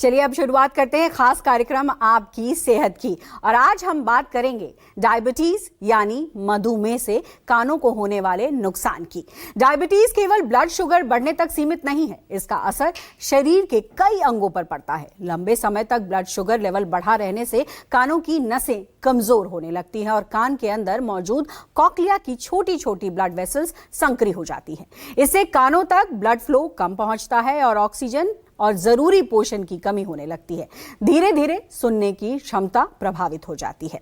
चलिए अब शुरुआत करते हैं खास कार्यक्रम आपकी सेहत की। और आज हम बात करेंगे डायबिटीज यानी मधुमेह से कानों को होने वाले नुकसान की। डायबिटीज केवल ब्लड शुगर बढ़ने तक सीमित नहीं है, इसका असर शरीर के कई अंगों पर पड़ता है। लंबे समय तक ब्लड शुगर लेवल बढ़ा रहने से कानों की नसें कमजोर होने लगती हैं और कान के अंदर मौजूद कॉक्लिया की छोटी छोटी ब्लड वेसल्स संकरी हो जाती हैं। इससे कानों तक ब्लड फ्लो कम पहुंचता है और ऑक्सीजन और जरूरी पोषण की कमी होने लगती है। धीरे धीरे सुनने की क्षमता प्रभावित हो जाती है।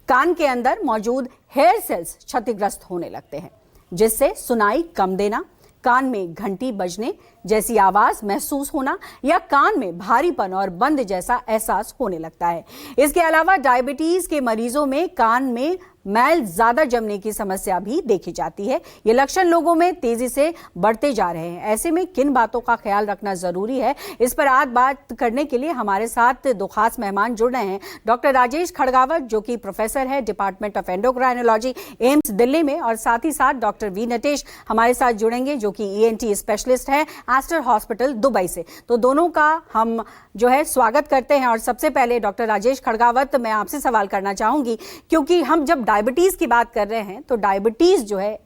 कान के अंदर मौजूद हेयर सेल्स क्षतिग्रस्त होने लगते हैं, जिससे सुनाई कम देना, कान में घंटी बजने जैसी आवाज महसूस होना या कान में भारीपन और बंद जैसा एहसास होने लगता है। इसके अलावा डायबिटीज के मरीजों में कान में मैल ज्यादा जमने की समस्या भी देखी जाती है। ये लक्षण लोगों में तेजी से बढ़ते जा रहे हैं। ऐसे में किन बातों का ख्याल रखना जरूरी है, इस पर आज बात करने के लिए हमारे साथ दो खास मेहमान जुड़ रहे हैं। डॉक्टर राजेश खड़गावत, जो कि प्रोफेसर है department of endocrinology, AIIMS Delhi में, और साथ ही साथ डॉक्टर वी नटेश हमारे साथ जुड़ेंगे, जो कि ENT स्पेशलिस्ट है एस्टर हॉस्पिटल दुबई से। तो दोनों का हम जो है स्वागत करते हैं। और सबसे पहले डॉक्टर राजेश खड़गावत, मैं आपसे सवाल करना चाहूंगी, क्योंकि हम जब डायबिटीज की बात कर रहे हैं तो डायबिटीज जो है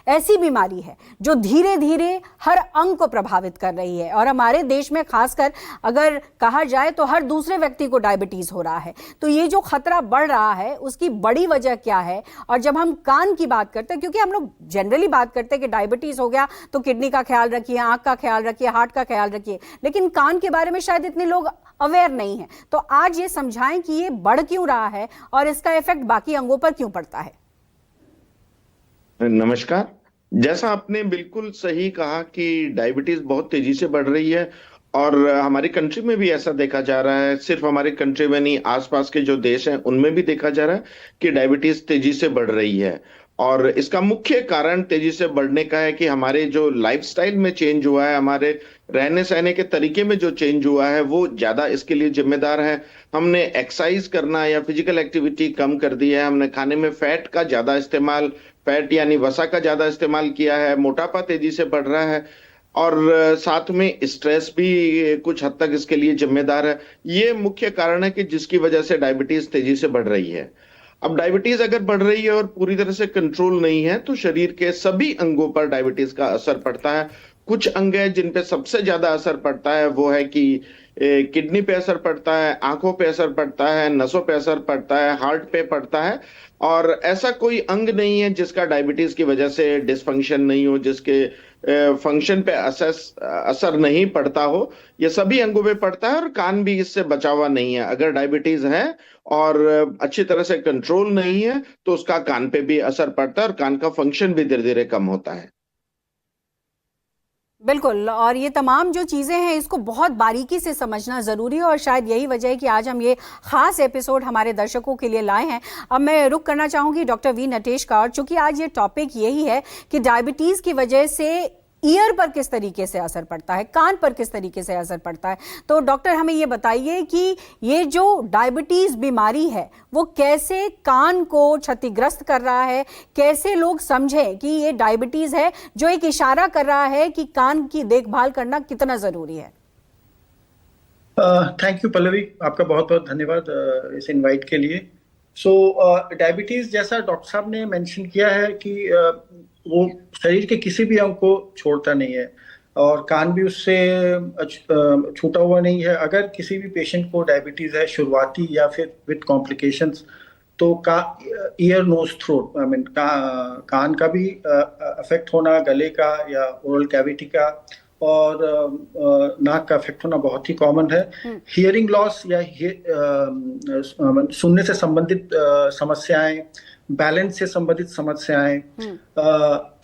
ऐसी बीमारी है जो धीरे धीरे हर अंग को प्रभावित कर रही है। और हमारे देश में खासकर अगर कहा जाए तो हर दूसरे व्यक्ति को डायबिटीज हो रहा है। तो ये जो खतरा बढ़ रहा है उसकी बड़ी वजह क्या है? और जब हम कान की बात करते हैं, क्योंकि हम लोग जनरली बात करते हैं कि डायबिटीज हो गया तो किडनी का ख्याल रखिए, आंख का ख्याल रखिए, हार्ट का ख्याल रखिए, लेकिन कान के बारे में शायद इतने लोग अवेयर नहीं है। तो आज ये समझाएं कि ये बढ़ क्यों रहा है और इसका इफेक्ट बाकी अंगों पर क्यों पड़ता है। नमस्कार। जैसा आपने बिल्कुल सही कहा कि डायबिटीज बहुत तेजी से बढ़ रही है और हमारी कंट्री में भी ऐसा देखा जा रहा है। सिर्फ हमारी कंट्री में नहीं, आसपास के जो देश हैं उनमें भी देखा जा रहा है कि डायबिटीज तेजी से बढ़ रही है। और इसका मुख्य कारण तेजी से बढ़ने का है कि हमारे जो लाइफस्टाइल में चेंज हुआ है, हमारे रहने सहने के तरीके में जो चेंज हुआ है, वो ज्यादा इसके लिए जिम्मेदार है। हमने एक्सरसाइज करना या फिजिकल एक्टिविटी कम कर दी है। हमने खाने में फैट का ज्यादा इस्तेमाल, फैट यानी वसा का ज्यादा इस्तेमाल किया है। मोटापा तेजी से बढ़ रहा है और साथ में स्ट्रेस भी कुछ हद तक इसके लिए जिम्मेदार है। ये मुख्य कारण है कि जिसकी वजह से डायबिटीज तेजी से बढ़ रही है। अब डायबिटीज अगर बढ़ रही है और पूरी तरह से कंट्रोल नहीं है तो शरीर के सभी अंगों पर डायबिटीज का असर पड़ता है। कुछ अंग है जिन पे सबसे ज्यादा असर पड़ता है, वो है कि किडनी पे असर पड़ता है, आंखों पे असर पड़ता है, नसों पे असर पड़ता है, हार्ट पे पड़ता है। और ऐसा कोई अंग नहीं है जिसका डायबिटीज की वजह से डिसफंक्शन नहीं हो, जिसके फंक्शन पे असर नहीं पड़ता हो। ये सभी अंगों पे पड़ता है और कान भी इससे बचा हुआ नहीं है। अगर डायबिटीज है और अच्छी तरह से कंट्रोल नहीं है तो उसका कान पे भी असर पड़ता है और कान का फंक्शन भी धीरे धीरे कम होता है। बिल्कुल, और ये तमाम जो चीज़ें हैं इसको बहुत बारीकी से समझना ज़रूरी है और शायद यही वजह है कि आज हम ये खास एपिसोड हमारे दर्शकों के लिए लाए हैं। अब मैं रुक करना चाहूँगी डॉक्टर वी नटेश का, और चूंकि आज ये टॉपिक यही है कि डायबिटीज़ की वजह से ईयर पर किस तरीके से असर पड़ता है, कान पर किस तरीके से असर पड़ता है, तो डॉक्टर हमें ये बताइए कि ये जो डायबिटीज बीमारी है वो कैसे कान को क्षतिग्रस्त कर रहा है, कैसे लोग समझें कि ये डायबिटीज है जो एक इशारा कर रहा है कि कान की देखभाल करना कितना जरूरी है। थैंक यू पल्लवी, आपका बहुत बहुत धन्यवाद इस इनवाइट के लिए। डायबिटीज जैसा डॉक्टर साहब ने मेंशन किया है कि वो शरीर के किसी भी अंग को छोड़ता नहीं है और कान भी उससे छूटा हुआ नहीं है। अगर किसी भी पेशेंट को डायबिटीज है शुरुआती या फिर विद कॉम्प्लिकेशंस, तो ear nose throat I mean कान का भी अफेक्ट होना, गले का या ओरल कैविटी का और नाक का इफेक्ट होना बहुत ही कॉमन है। हियरिंग लॉस या सुनने से संबंधित समस्याएं, बैलेंस से संबंधित समस्याएं,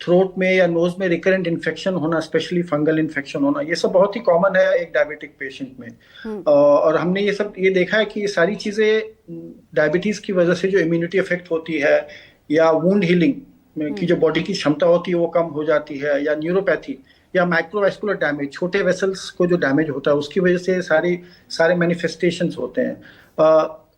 थ्रोट में या नोज में रिकरेंट इन्फेक्शन होना, स्पेशली फंगल इन्फेक्शन होना, ये सब बहुत ही कॉमन है एक डायबिटिक पेशेंट में। और हमने ये देखा है कि ये सारी चीजें डायबिटीज की वजह से जो इम्यूनिटी इफेक्ट होती है या वुंड हीलिंग की जो बॉडी की क्षमता होती है वो कम हो जाती है, या न्यूरोपैथी या माइक्रोवेस्कुलर डैमेज, छोटे वेसल्स को जो डैमेज होता है उसकी वजह से सारे मैनिफेस्टेशंस होते हैं।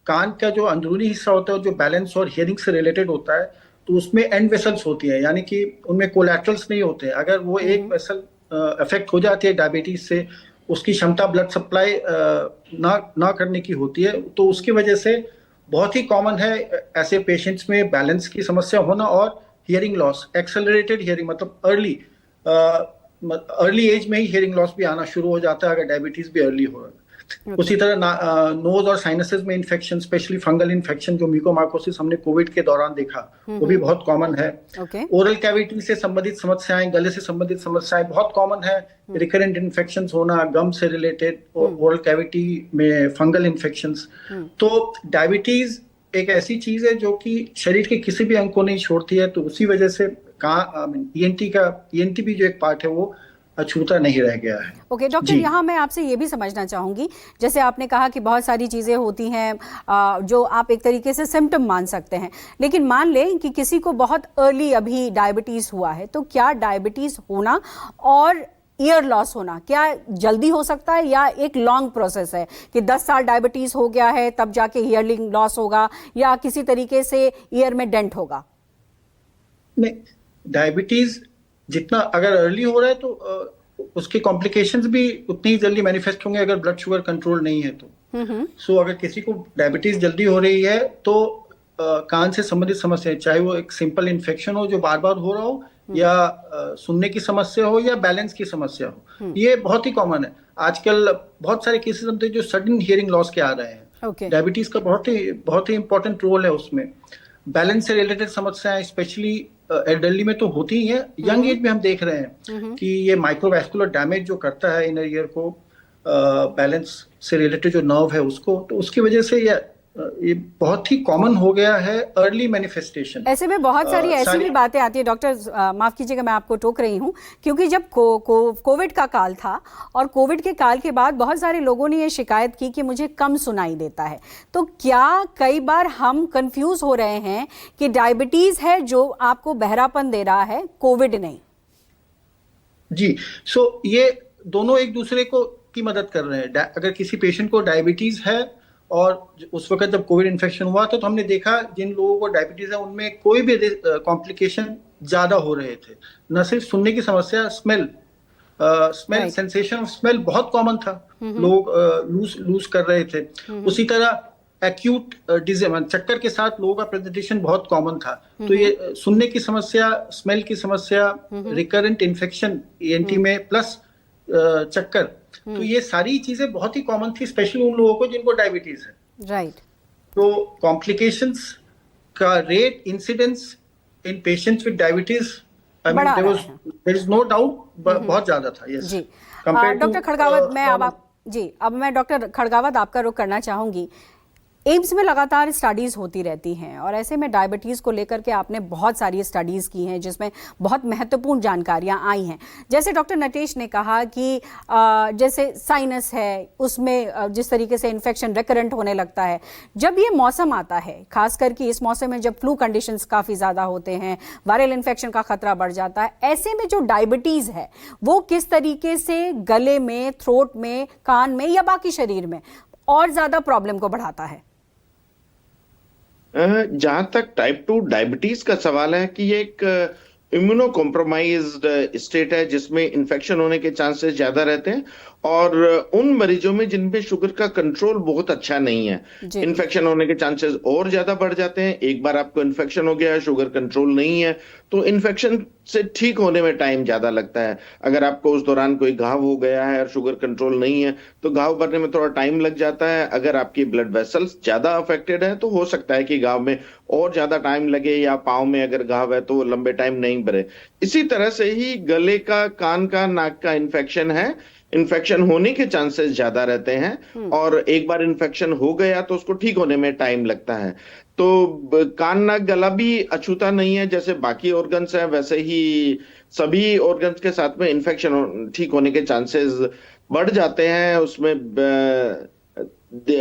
कान का जो अंदरूनी हिस्सा होता है जो बैलेंस और हियरिंग से रिलेटेड होता है, तो उसमें एंड वेसल्स होती है, यानी कि उनमें कोलैटरल्स नहीं होते हैं। अगर वो एक वेसल अफेक्ट हो जाती है डायबिटीज से, उसकी क्षमता ब्लड सप्लाई ना करने की होती है, तो उसकी वजह से बहुत ही कॉमन है ऐसे पेशेंट्स में बैलेंस की समस्या होना और हियरिंग लॉस, एक्सेलरेटेड हियरिंग, मतलब अर्ली एज में ही हियरिंग लॉस भी आना शुरू हो जाता है अगर डायबिटीज भी अर्ली हो रहा है। उसी तरह नोज और साइनसेस में इन्फेक्शन, स्पेशली फंगल इन्फेक्शन जो म्यूकोमाइकोसिस हमने कोविड के दौरान देखा, वो भी बहुत कॉमन है। ओरल कैविटी से संबंधित समस्याएं, गले से संबंधित समस्याएं बहुत कॉमन है। रिकरेंट इन्फेक्शन होना, गम से रिलेटेड, ओरल कैविटी में फंगल इन्फेक्शंस। तो डायबिटीज एक ऐसी चीज है जो कि शरीर के किसी भी अंग को नहीं छोड़ती है, तो उसी वजह से ईएनटी भी जो एक पार्ट है वो अछूता नहीं रह गया है। ओके डॉक्टर, यहाँ मैं आपसे ये भी समझना चाहूंगी, जैसे आपने कहा कि बहुत सारी चीजें होती हैं जो आप एक तरीके से सिम्टम मान सकते हैं, लेकिन मान लें कि किसी को बहुत अर्ली अभी डायबिटीज हुआ है, तो क्या डायबिटीज होना और ईयर लॉस होना क्या जल्दी हो सकता है, या एक लॉन्ग प्रोसेस है कि 10 साल डायबिटीज हो गया है तब जाके ईयरलिंग लॉस होगा, या किसी तरीके से ईयर में डेंट होगा? नहीं, डायबिटीज जितना अगर अर्ली हो रहा है तो उसके कॉम्प्लिकेशंस भी उतनी ही जल्दी मैनिफेस्ट होंगे अगर ब्लड शुगर कंट्रोल नहीं है तो। सो अगर किसी को डायबिटीज जल्दी हो रही है तो कान से संबंधित समस्या, चाहे वो एक सिंपल इन्फेक्शन हो जो बार बार हो रहा हो, या सुनने की समस्या हो, या बैलेंस की समस्या हो, ये बहुत ही कॉमन है। आजकल बहुत सारे केसेस होते हैं जो सडन हियरिंग लॉस के आ रहे हैं। डायबिटीज का बहुत ही इंपॉर्टेंट रोल है उसमें। बैलेंस से रिलेटेड समस्याएं स्पेशली एल्डरली में तो होती ही है, यंग एज में हम देख रहे हैं कि ये माइक्रोवैस्कुलर डैमेज जो करता है इनर ईयर को, बैलेंस से रिलेटेड जो नर्व है उसको, तो उसकी वजह से ये बहुत ही कॉमन हो गया है अर्ली मैनिफेस्टेशन। ऐसे में बहुत सारी ऐसी भी बातें आती है डॉक्टर, माफ कीजिएगा मैं आपको टोक रही हूँ, क्योंकि जब कोविड का काल था और कोविड के काल के बाद बहुत सारे लोगों ने ये शिकायत की कि मुझे कम सुनाई देता है, तो क्या कई बार हम कंफ्यूज हो रहे हैं कि डायबिटीज है जो आपको बहरापन दे रहा है, कोविड नहीं? जी, सो ये दोनों एक दूसरे को की मदद कर रहे हैं। अगर किसी पेशेंट को डायबिटीज है और उस वक्त जब कोविड इन्फेक्शन हुआ था तो हमने देखा जिन लोगों को डायबिटीज है उनमें कोई भी कॉम्प्लिकेशन ज्यादा हो रहे थे। न सिर्फ सुनने की समस्या, स्मेल सेंसेशन ऑफ स्मेल बहुत कॉमन था, लोग लूज कर रहे थे। उसी तरह एक्यूट डिजीज, चक्कर के साथ लोगों का प्रेजेंटेशन बहुत कॉमन था। तो ये सुनने की समस्या, स्मेल की समस्या, रिकरेंट इन्फेक्शन ईएनटी में प्लस चक्कर, तो ये सारी चीजें बहुत ही कॉमन थी, स्पेशली उन लोगों को जिनको डायबिटीज है। राइट। तो कॉम्प्लिकेशंस का रेट, incidence in patients with diabetes, I mean there is no doubt, बहुत ज्यादा था। यस जी डॉक्टर खड़गावत, मैं डॉक्टर खड़गावत आपका रुख करना चाहूंगी। एम्स में लगातार स्टडीज़ होती रहती हैं और ऐसे में डायबिटीज़ को लेकर के आपने बहुत सारी स्टडीज़ की हैं जिसमें बहुत महत्वपूर्ण जानकारियां आई हैं। जैसे डॉक्टर नटेश ने कहा कि जैसे साइनस है उसमें जिस तरीके से इन्फेक्शन रिकरेंट होने लगता है, जब ये मौसम आता है, खास करके इस मौसम में जब फ्लू कंडीशंस काफ़ी ज़्यादा होते हैं, वायरल इन्फेक्शन का खतरा बढ़ जाता है, ऐसे में जो डायबिटीज़ है वो किस तरीके से गले में, थ्रोट में, कान में या बाकी शरीर में और ज़्यादा प्रॉब्लम को बढ़ाता है? जहां तक टाइप 2 डायबिटीज का सवाल है कि ये एक इम्यूनो कॉम्प्रोमाइज्ड स्टेट है जिसमें इन्फेक्शन होने के चांसेस ज्यादा रहते हैं, और उन मरीजों में जिनपे शुगर का कंट्रोल बहुत अच्छा नहीं है, इन्फेक्शन होने के चांसेस और ज्यादा बढ़ जाते हैं। एक बार आपको इन्फेक्शन हो गया है, शुगर कंट्रोल नहीं है, तो इन्फेक्शन से ठीक होने में टाइम ज्यादा लगता है। अगर आपको उस दौरान कोई घाव हो गया है और शुगर कंट्रोल नहीं है तो घाव भरने में थोड़ा टाइम लग जाता है। अगर आपकी ब्लड वेसल्स ज्यादा अफेक्टेड है तो हो सकता है कि घाव में और ज्यादा टाइम लगे, या पाँव में अगर घाव है तो वो लंबे टाइम नहीं भरे। इसी तरह से ही गले का, कान का, नाक का इन्फेक्शन है, इन्फेक्शन होने के चांसेस ज्यादा रहते हैं, और एक बार इन्फेक्शन हो गया तो उसको ठीक होने में टाइम लगता है। तो कान, नाक, गला भी अछूता नहीं है, जैसे बाकी ऑर्गन्स हैं वैसे ही सभी ऑर्गन्स के साथ में इन्फेक्शन ठीक होने के चांसेस बढ़ जाते हैं। उसमें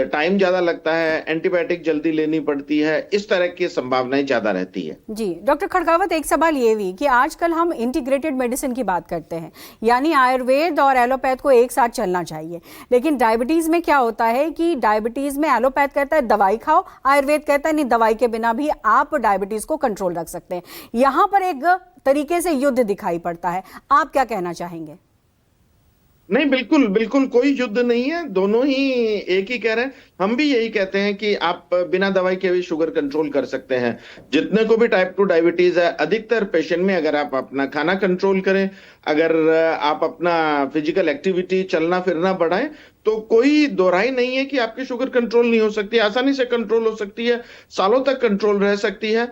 टाइम ज्यादा लगता है, एंटीबायोटिक जल्दी लेनी पड़ती है, इस तरह की संभावनाएं ज्यादा रहती है। जी डॉक्टर खड़गावत, एक सवाल ये भी कि आजकल हम इंटीग्रेटेड मेडिसिन की बात करते हैं, यानी आयुर्वेद और एलोपैथ को एक साथ चलना चाहिए, लेकिन डायबिटीज में क्या होता है कि डायबिटीज में एलोपैथ कहता है दवाई खाओ, आयुर्वेद कहता है नहीं, दवाई के बिना भी आप डायबिटीज को कंट्रोल रख सकते हैं। यहाँ पर एक तरीके से युद्ध दिखाई पड़ता है, आप क्या कहना चाहेंगे? नहीं, बिल्कुल बिल्कुल कोई युद्ध नहीं है, दोनों ही एक ही कह रहे हैं। हम भी यही कहते हैं कि आप बिना दवाई के भी शुगर कंट्रोल कर सकते हैं। जितने को भी टाइप 2 डायबिटीज है, अधिकतर पेशेंट में अगर आप अपना खाना कंट्रोल करें, अगर आप अपना फिजिकल एक्टिविटी चलना फिरना बढ़ाएं, तो कोई दोहराई नहीं है कि आपकी शुगर कंट्रोल नहीं हो सकती, आसानी से कंट्रोल हो सकती है, सालों तक कंट्रोल रह सकती है।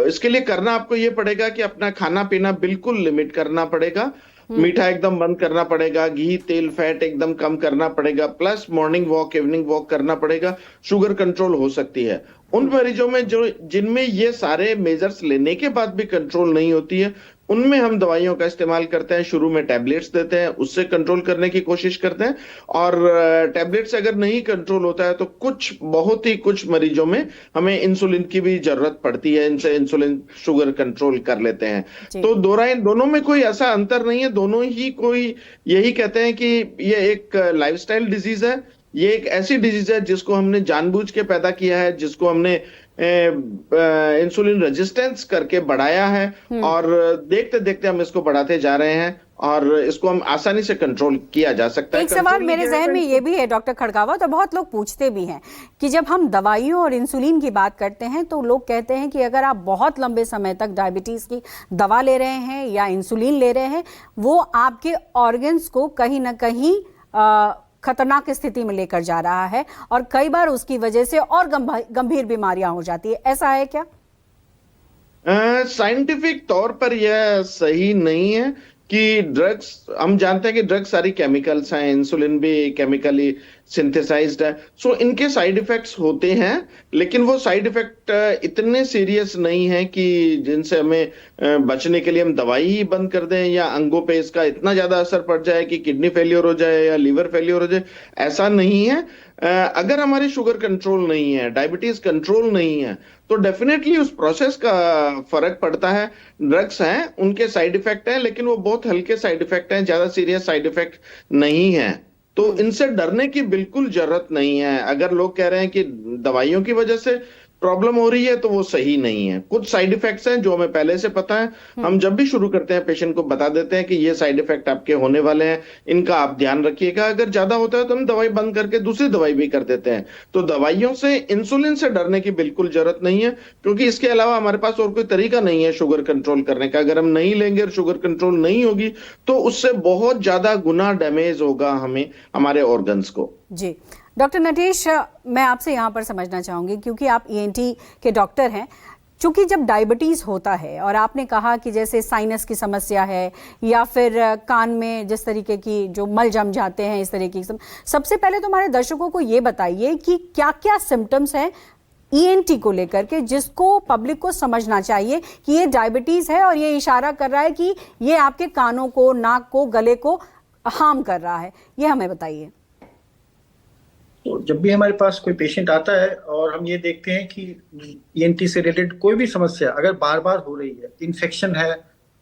इसके लिए करना आपको ये पड़ेगा कि अपना खाना पीना बिल्कुल लिमिट करना पड़ेगा, मीठा एकदम बंद करना पड़ेगा, घी तेल फैट एकदम कम करना पड़ेगा, plus morning walk evening walk करना पड़ेगा। शुगर कंट्रोल हो सकती है। उन मरीजों में जो जिनमें ये सारे मेजर्स लेने के बाद भी कंट्रोल नहीं होती है, उनमें हम दवाइयों का इस्तेमाल करते हैं। शुरू में टैबलेट्स देते हैं, उससे कंट्रोल करने की कोशिश करते हैं, और टैबलेट्स अगर नहीं कंट्रोल होता है तो बहुत ही कुछ मरीजों में हमें इंसुलिन की भी जरूरत पड़ती है। इनसे इंसुलिन शुगर कंट्रोल कर लेते हैं। तो दोनों में कोई ऐसा अंतर नहीं है, दोनों ही कोई यही कहते हैं कि ये एक लाइफस्टाइल डिजीज है। ये एक ऐसी डिजीज है जिसको हमने जानबूझ के पैदा किया है, जिसको हमने इंसुलिन रेजिस्टेंस करके बढ़ाया है, और देखते देखते हम इसको बढ़ाते जा रहे हैं, और इसको हम आसानी से कंट्रोल किया जा सकता है। एक सवाल मेरे जहन में ये भी है डॉक्टर खड़गावत, और बहुत लोग पूछते भी हैं कि जब हम दवाइयों और इंसुलिन की बात करते हैं तो लोग कहते हैं कि अगर आप बहुत लंबे समय तक डायबिटीज की दवा ले रहे हैं या इंसुलिन ले रहे हैं, वो आपके ऑर्गन्स को कहीं ना कहीं खतरनाक स्थिति में लेकर जा रहा है, और कई बार उसकी वजह से और गंभीर बीमारियां हो जाती है। ऐसा है क्या? साइंटिफिक तौर पर यह सही नहीं है कि ड्रग्स, हम जानते हैं कि ड्रग्स सारी केमिकल्स हैं, इंसुलिन भी केमिकली सिंथेसाइज्ड है, सो इनके साइड इफेक्ट्स होते हैं, लेकिन वो साइड इफेक्ट इतने सीरियस नहीं है कि जिनसे हमें बचने के लिए हम दवाई ही बंद कर दें, या अंगों पे इसका इतना ज्यादा असर पड़ जाए कि किडनी फेलियर हो जाए या लीवर फेलियर हो जाए। ऐसा नहीं है। अगर हमारी शुगर कंट्रोल नहीं है, डायबिटीज कंट्रोल नहीं है, तो डेफिनेटली उस प्रोसेस का फर्क पड़ता है। ड्रग्स हैं, उनके साइड इफेक्ट हैं, लेकिन वो बहुत हल्के साइड इफेक्ट हैं, ज्यादा सीरियस साइड इफेक्ट नहीं है। तो इनसे डरने की बिल्कुल जरूरत नहीं है। अगर लोग कह रहे हैं कि दवाइयों की वजह से प्रॉब्लम हो रही है, तो वो सही नहीं है। कुछ साइड इफेक्ट्स हैं जो हमें पहले से पता है, हम जब भी शुरू करते हैं पेशेंट को बता देते हैं कि ये साइड इफेक्ट आपके होने वाले हैं, इनका आप ध्यान रखिएगा। अगर ज्यादा होता है तो हम दवाई बंद करके दूसरी दवाई भी कर देते हैं। तो दवाइयों से, इंसुलिन से डरने की बिल्कुल जरूरत नहीं है, क्योंकि इसके अलावा हमारे पास और कोई तरीका नहीं है शुगर कंट्रोल करने का। अगर हम नहीं लेंगे और शुगर कंट्रोल नहीं होगी, तो उससे बहुत ज्यादा गुना डैमेज होगा हमें, हमारे ऑर्गन्स को। जी डॉक्टर नटेश, मैं आपसे यहाँ पर समझना चाहूँगी, क्योंकि आप ईएनटी के डॉक्टर हैं, चूंकि जब डायबिटीज़ होता है और आपने कहा कि जैसे साइनस की समस्या है या फिर कान में जिस तरीके की जो मल जम जाते हैं, इस तरीके की, सबसे पहले तो हमारे दर्शकों को ये बताइए कि क्या क्या सिम्टम्स हैं ईएनटी को लेकर के जिसको पब्लिक को समझना चाहिए कि ये डायबिटीज़ है और ये इशारा कर रहा है कि ये आपके कानों को, नाक को, गले को हार्म कर रहा है। ये हमें बताइए। तो जब भी हमारे पास कोई पेशेंट आता है और हम ये देखते हैं कि ईएनटी से रिलेटेड कोई भी समस्या अगर बार बार हो रही है, इन्फेक्शन है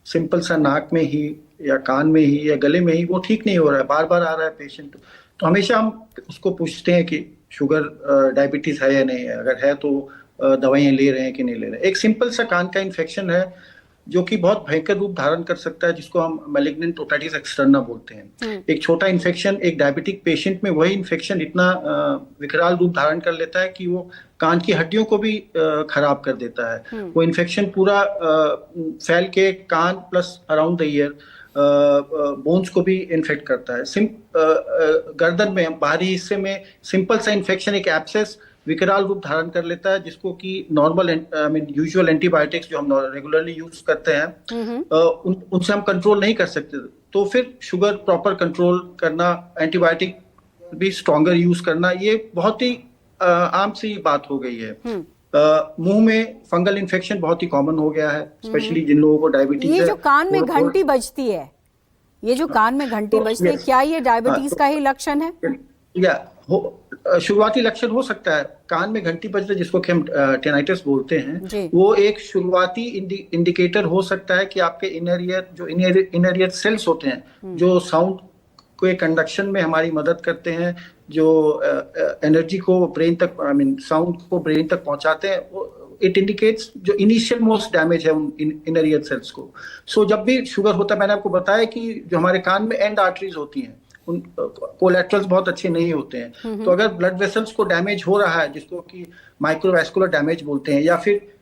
सिंपल सा नाक में ही या कान में ही या गले में ही, वो ठीक नहीं हो रहा है, बार बार आ रहा है पेशेंट, तो हमेशा हम उसको पूछते हैं कि शुगर डायबिटीज है या नहीं है, अगर है तो दवाइयाँ ले रहे हैं कि नहीं ले रहे हैं। एक सिंपल सा कान का इन्फेक्शन है जो कि बहुत भयंकर रूप धारण कर सकता है, जिसको हम मैलिग्नेंट ओटाइटिस एक्सटर्ना बोलते हैं। एक छोटा इन्फेक्शन एक डायबिटिक पेशेंट में, वही इन्फेक्शन इतना विकराल रूप धारण कर लेता है कि वो कान की हड्डियों को भी खराब कर देता है। वो इन्फेक्शन पूरा फैल के कान plus around the ear bones को भी इन्फेक्ट करता है। गर्दन में बाहरी हिस्से में सिंपल सा इन्फेक्शन, एक एब्सेस विकराल रूप धारण कर लेता है, जिसको कि नॉर्मल यूजुअल एंटीबायोटिक्स जो हम रेगुलरली यूज करते हैं उनसे हम कंट्रोल नहीं कर सकते। तो फिर शुगर प्रॉपर कंट्रोल करना, एंटीबायोटिक भी स्ट्रॉन्गर यूज करना, ये बहुत ही आम सी बात हो गई है। मुंह में फंगल इन्फेक्शन बहुत ही कॉमन हो गया है, स्पेशली जिन लोगों को डायबिटीज है। ये जो कान में घंटी बजती है, ये जो कान में घंटी बजती है, क्या ये डायबिटीज का ही लक्षण है? या शुरुआती लक्षण हो सकता है। कान में घंटी बजना, जिसको कि हम टेनाइटिस बोलते हैं, वो एक शुरुआती इंडिकेटर हो सकता है कि आपके इनर ईयर, जो इनर ईयर सेल्स होते हैं जो साउंड के कंडक्शन में हमारी मदद करते हैं, जो एनर्जी को ब्रेन तक, साउंड को ब्रेन तक पहुंचाते हैं, इट इंडिकेट्स जो इनिशियल मोस्ट डैमेज है उन इनर ईयर सेल्स को। सो जब भी शुगर होता है, मैंने आपको बताया कि जो हमारे कान में एंड आर्टरीज होती हैं, उन कोलेट्रल्स बहुत अच्छे नहीं होते हैं। तो अगर ब्लड वेसल्स को डैमेज हो रहा है, जिसको कि माइक्रोवैस्कुलर डैमेज बोलते हैं, या फिर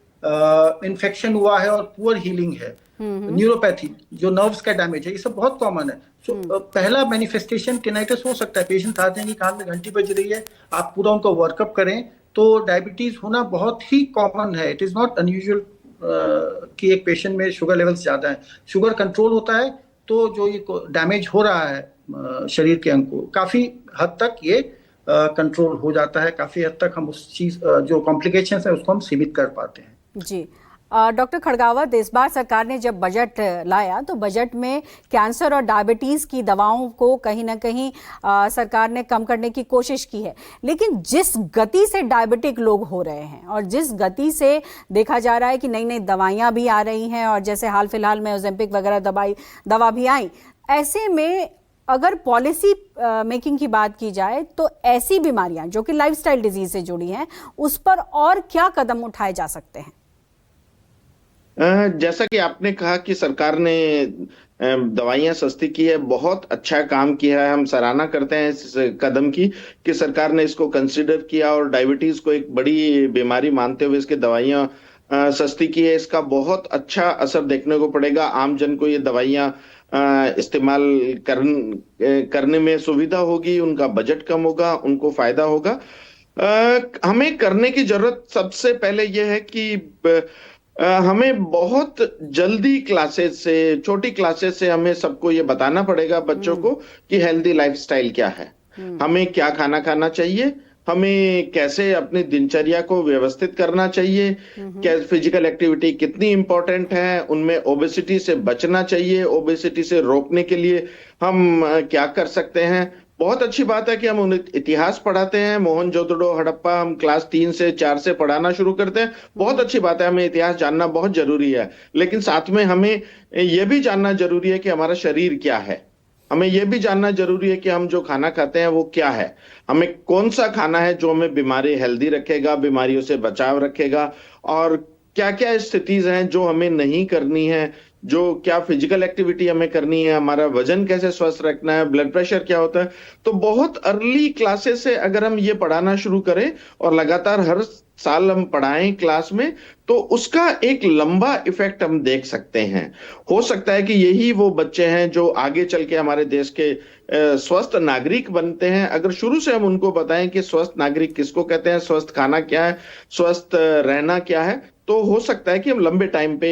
इन्फेक्शन हुआ है और पुअर हीलिंग है, न्यूरोपैथी जो नर्व्स का डैमेज है, ये सब बहुत कॉमन है। पहला मैनिफेस्टेशन टिनाइटिस हो सकता है। पेशेंट आते हैं कि कान में घंटी बज रही है, आप पूरा उनको वर्कअप करें तो डायबिटीज होना बहुत ही कॉमन है। इट इज नॉट अनयूजुअल कि एक पेशेंट में शुगर लेवल्स ज्यादा है। शुगर कंट्रोल होता है तो जो ये डैमेज हो रहा है शरीर के अंग को, काफी हद तक ये कंट्रोल हो जाता है। काफी हद तक हम उस चीज जो कॉम्प्लिकेशंस है उसको हम सीमित कर पाते हैं। जी डॉक्टर खड़गावत, इस बार सरकार ने जब बजट लाया तो बजट में कैंसर और डायबिटीज की दवाओं को कहीं ना कहीं सरकार ने कम करने की कोशिश की है, लेकिन जिस गति से डायबिटिक लोग हो रहे हैं और जिस गति से देखा जा रहा है कि नई नई दवाइयां भी आ रही हैं, और जैसे हाल फिलहाल में ओजेम्पिक वगैरह दवा भी आई, ऐसे में अगर पॉलिसी मेकिंग की बात की जाए तो ऐसी बीमारियां जो कि लाइफस्टाइल डिजीज से जुड़ी हैं उस पर और क्या कदम उठाए जा सकते हैं? जैसा कि आपने कहा कि सरकार ने दवाइयां सस्ती की है, बहुत अच्छा काम किया है। हम सराहना करते हैं इस कदम की कि सरकार ने इसको कंसिडर किया और डायबिटीज को एक बड़ी बीमारी मानते हुए इसकी दवाइयां सस्ती की है। इसका बहुत अच्छा असर देखने को पड़ेगा। आम जन को ये दवाइयां इस्तेमाल करने में सुविधा होगी, उनका बजट कम होगा, उनको फायदा होगा। हमें करने की जरूरत सबसे पहले यह है कि हमें बहुत जल्दी क्लासेस से, छोटी क्लासेस से हमें सबको ये बताना पड़ेगा बच्चों को कि हेल्दी लाइफस्टाइल क्या है, हमें क्या खाना खाना चाहिए, हमें कैसे अपनी दिनचर्या को व्यवस्थित करना चाहिए, क्या फिजिकल एक्टिविटी कितनी इंपॉर्टेंट है, उनमें ओबेसिटी से बचना चाहिए, ओबेसिटी से रोकने के लिए हम क्या कर सकते हैं। बहुत अच्छी बात है कि हम उन्हें इतिहास पढ़ाते हैं, मोहनजोदड़ो, हड़प्पा हम क्लास 3 से 4 से पढ़ाना शुरू करते हैं। बहुत अच्छी बात है, हमें इतिहास जानना बहुत जरूरी है, लेकिन साथ में हमें यह भी जानना जरूरी है कि हमारा शरीर क्या है। हमें यह भी जानना जरूरी है कि हम जो खाना खाते हैं वो क्या है, हमें कौन सा खाना है जो हमें बीमारी हेल्दी रखेगा, बीमारियों से बचाव रखेगा, और क्या क्या स्थितिज हैं जो हमें नहीं करनी है, जो क्या फिजिकल एक्टिविटी हमें करनी है, हमारा वजन कैसे स्वस्थ रखना है, ब्लड प्रेशर क्या होता है। तो बहुत अर्ली क्लासेस से अगर हम ये पढ़ाना शुरू करें और लगातार हर साल हम पढ़ाएं क्लास में, तो उसका एक लंबा इफेक्ट हम देख सकते हैं। हो सकता है कि यही वो बच्चे हैं जो आगे चल के हमारे देश के स्वस्थ नागरिक बनते हैं। अगर शुरू से हम उनको बताएं कि स्वस्थ नागरिक किसको कहते हैं, स्वस्थ खाना क्या है, स्वस्थ रहना क्या है, तो हो सकता है कि हम लंबे टाइम पे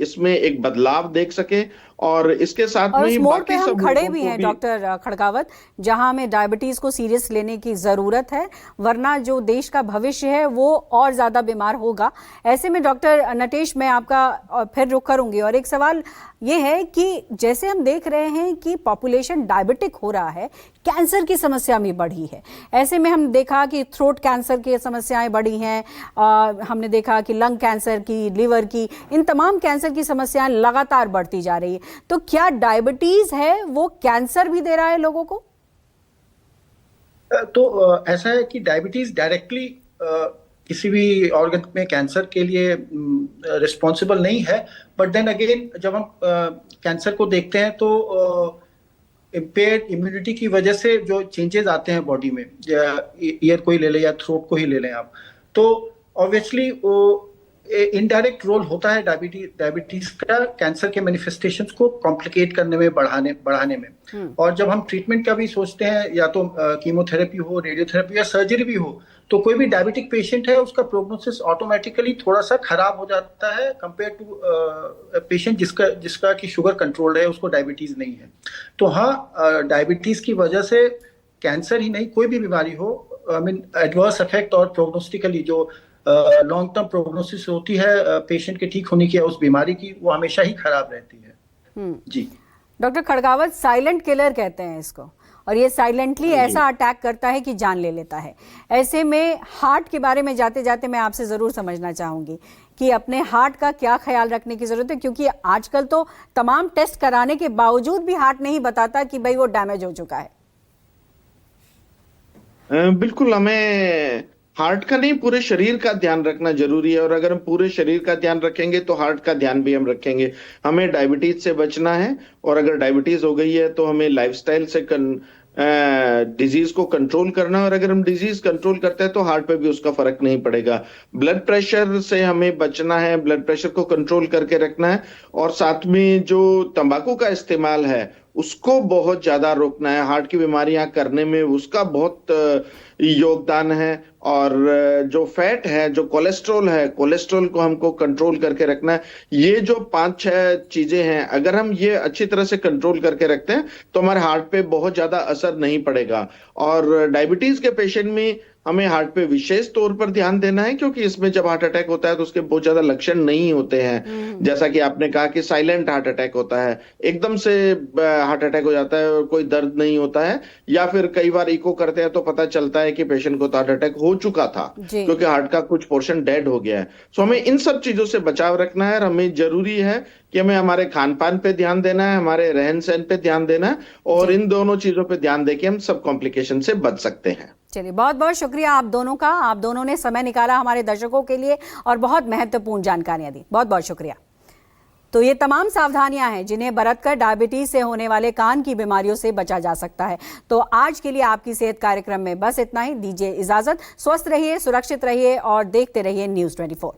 इसमें एक बदलाव देख सकें। और इसके साथ में और ही इस मोड़ बाकी पे हम सब खड़े लोगों भी को हैं डॉक्टर खड़गावत, जहां हमें डायबिटीज को सीरियस लेने की जरूरत है, वरना जो देश का भविष्य है वो और ज्यादा बीमार होगा। ऐसे में डॉक्टर नटेश, मैं आपका फिर रुख करूंगी, और एक सवाल ये है कि जैसे हम देख रहे हैं कि पॉपुलेशन डायबिटिक हो रहा है, कैंसर की समस्या भी बढ़ी है। ऐसे में हम देखा कि थ्रोट कैंसर की समस्याएं बढ़ी हैं, हमने देखा कि लंग कैंसर की, लिवर की, इन तमाम कैंसर की समस्याएं लगातार बढ़ती जा रही है। तो क्या डायबिटीज है वो कैंसर भी दे रहा है लोगों को? तो ऐसा है कि डायबिटीज डायरेक्टली किसी भी ऑर्गन में कैंसर के लिए रिस्पॉन्सिबल नहीं है, बट देन अगेन जब हम कैंसर को देखते हैं तो इम्पेयर्ड इम्यूनिटी की वजह से जो चेंजेस आते हैं बॉडी में, ईयर को ही ले लें या थ्रोट को ही ले लें आप, तो ऑब्वियसली वो इनडायरेक्ट रोल होता है डायबिटीज का कैंसर के मैनिफेस्टेशंस को कॉम्प्लिकेट करने में, बढ़ाने में। और जब हम ट्रीटमेंट का भी सोचते हैं, या तो कीमोथेरेपी हो, रेडियोथेरेपी या सर्जरी भी हो, तो कोई भी डायबिटिक पेशेंट है उसका प्रोग्नोसिस ऑटोमेटिकली थोड़ा सा खराब हो जाता है कंपेयर टू पेशेंट जिसका कि शुगर कंट्रोल है, उसको डायबिटीज नहीं है। तो हाँ, डायबिटीज की वजह से कैंसर ही नहीं, कोई भी बीमारी हो, आई मीन एडवर्स इफेक्ट और प्रोग्नोस्टिकली जो लॉन्ग टर्म प्रोग्नोसिस होती है पेशेंट के ठीक होने की या उस बीमारी की, वो हमेशा ही खराब रहती है। जी डॉक्टर खड़गावत, साइलेंट किलर कहते हैं इसको, और ये साइलेंटली ऐसा अटैक करता है कि जान ले लेता है। ऐसे में हार्ट के बारे में जाते जाते मैं आपसे जरूर समझना चाहूंगी कि अपने हार्ट का क्या ख्याल रखने की जरूरत है, क्योंकि आजकल तो तमाम टेस्ट कराने के बावजूद भी हार्ट नहीं बताता कि भाई वो डैमेज हो चुका है। बिल्कुल, हमें हार्ट का नहीं, पूरे शरीर का ध्यान रखना जरूरी है। और अगर हम पूरे शरीर का ध्यान रखेंगे तो हार्ट का ध्यान भी हम रखेंगे। हमें डायबिटीज से बचना है, और अगर डायबिटीज हो गई है तो हमें लाइफस्टाइल से डिजीज को कंट्रोल करना, और अगर हम डिजीज कंट्रोल करते हैं तो हार्ट पे भी उसका फर्क नहीं पड़ेगा। ब्लड प्रेशर से हमें बचना है, ब्लड प्रेशर को कंट्रोल करके रखना है, और साथ में जो तंबाकू का इस्तेमाल है उसको बहुत ज्यादा रोकना है। हार्ट की बीमारियां करने में उसका बहुत योगदान है। और जो फैट है, जो कोलेस्ट्रॉल है, कोलेस्ट्रॉल को हमको कंट्रोल करके रखना है। ये जो 5-6 चीजें हैं, अगर हम ये अच्छी तरह से कंट्रोल करके रखते हैं तो हमारे हार्ट पे बहुत ज्यादा असर नहीं पड़ेगा। और डायबिटीज के पेशेंट में हमें हार्ट पे विशेष तौर पर ध्यान देना है, क्योंकि इसमें जब हार्ट अटैक होता है तो उसके बहुत ज्यादा लक्षण नहीं होते हैं। जैसा कि आपने कहा कि साइलेंट हार्ट अटैक होता है, एकदम से हार्ट अटैक हो जाता है और कोई दर्द नहीं होता है, या फिर कई बार इको करते हैं तो पता चलता है कि पेशेंट को तो हार्ट अटैक हो चुका था क्योंकि हार्ट का कुछ पोर्शन डेड हो गया है। सो हमें इन सब चीजों से बचाव रखना है, और हमें जरूरी है कि हमें हमारे खान पान पे ध्यान देना है, हमारे रहन सहन पे ध्यान देना है, और इन दोनों चीजों पे ध्यान देके हम सब कॉम्प्लिकेशन से बच सकते हैं। चलिए, बहुत बहुत शुक्रिया आप दोनों का। आप दोनों ने समय निकाला हमारे दर्शकों के लिए और बहुत महत्वपूर्ण जानकारियां दी। बहुत बहुत शुक्रिया। तो ये तमाम सावधानियां हैं जिन्हें बरतकर डायबिटीज से होने वाले कान की बीमारियों से बचा जा सकता है। तो आज के लिए आपकी सेहत कार्यक्रम में बस इतना ही। दीजिए इजाजत। स्वस्थ रहिए, सुरक्षित रहिए और देखते रहिए News 24।